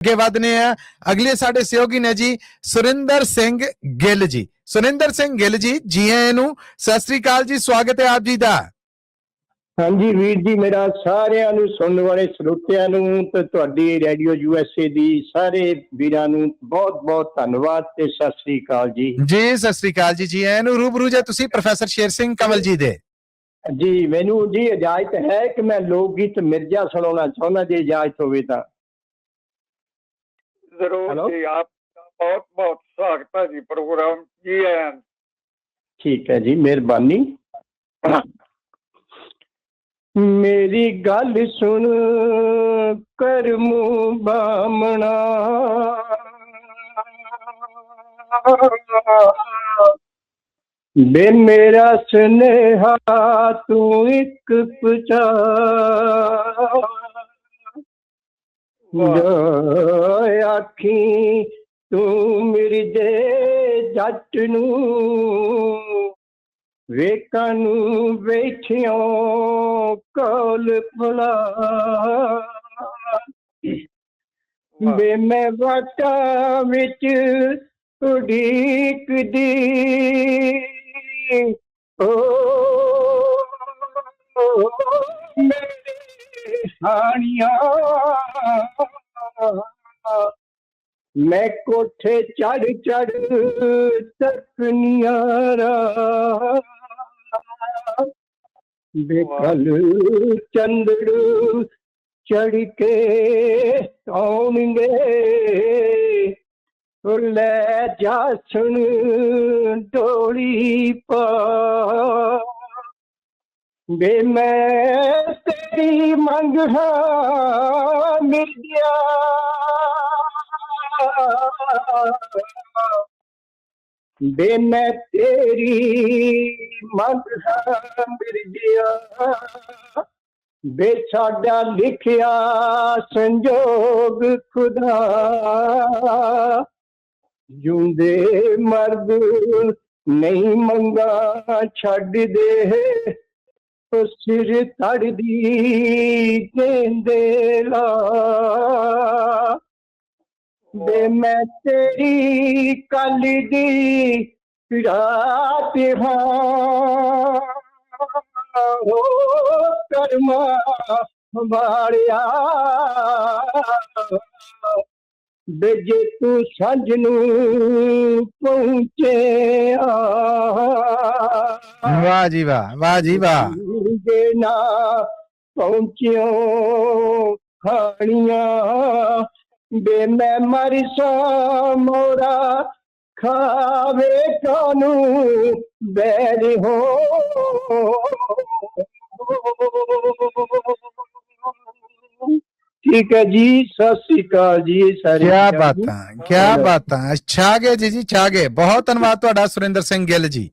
ਅੱਗੇ ਵਧਨੇ ਆ। ਅਗਲੇ ਸਾਡੇ ਸਹਿਯੋਗੀ ਨੇ ਜੀ ਸੁਰਿੰਦਰ ਸਿੰਘ ਗਿੱਲ ਜੀ। ਸੁਰਿੰਦਰ ਸਿੰਘ ਗਿੱਲ ਜੀ ਆਇਆਂ ਨੂੰ। ਸਤਿ ਸ੍ਰੀ ਅਕਾਲ ਜੀ, ਸਵਾਗਤ ਹੈ ਆਪ ਜੀ ਦਾ। ਹਾਂਜੀ ਵੀਰ ਜੀ, ਮੇਰਾ ਸਾਰਿਆਂ ਨੂੰ ਸੁਣਨ ਵਾਲੇ ਸਰੋਤਿਆਂ ਨੂੰ ਤੇ ਤੁਹਾਡੀ ਰੇਡੀਓ USA ਦੀ ਸਾਰੇ ਵੀਰਾਂ ਨੂੰ ਬਹੁਤ ਬਹੁਤ ਧੰਨਵਾਦ ਤੇ ਸਤਿ ਸ੍ਰੀ ਅਕਾਲ ਜੀ। ਜੀ ਸਤਿ ਸ੍ਰੀ ਅਕਾਲ ਜੀ ਆਇਆਂ ਨੂੰ। ਰੂਬਰੂ ਜੇ ਤੁਸੀਂ ਪ੍ਰੋਫੈਸਰ ਸ਼ੇਰ ਸਿੰਘ ਕੰਵਲ ਜੀ ਦੇ। ਜੀ ਮੈਨੂੰ ਜੀ ਇਜਾਜ਼ਤ ਹੈ ਕਿ ਮੈਂ ਲੋਕ ਗੀਤ ਮਿਰਜ਼ਾ ਸੁਣਾਉਣਾ ਚਾਹੁੰਦਾ, ਜੇ ਇਜਾਜ਼ਤ ਹੋਵੇ ਤਾਂ। जरूर जी, आपका बहुत बहुत स्वागत है जी प्रोग्राम जी है। ठीक है जी, मेहरबानी। मेरी गल सुन कर मुंह बामना, बे मेरा स्नेहा तू एक पुचा, आखी तू मेरी दे जट नू वेकां नू बैठियों कोल भला, बे मैं वाटा विच उड़ीक दी ओ मेरी हानिया, मैं कोठे चढ़ चढ़ तकनियारा, बेकल चंद्र चढ़ के आउणगे ले जा सुन डोली पा, बे मैं तेरी मंगहा मिल गया, बे मैं तेरी मंगहा मिल गया, बे साडा लिखिया संजोग खुदा, जूंदे मर्द नहीं मंगा छड़ दे, सिर तड़ दी गेंदे ला, बे मैं तेरी कल दी रात हाँ हो कर्मा वालिया, बेजे तू संज नू पहुंचे वाह जी वाह, वाह जी वाह। ना पहुंचियो खानिया, बे मैं मरसा मोरा खावे कानू बैर हो, ठीक है जी, सत श्री अकाल जी सारे। क्या बात है, क्या बात है। छा गए जी, छा गए। बहुत धन्यवाद तुहाडा सुरिंदर सिंह गिल जी।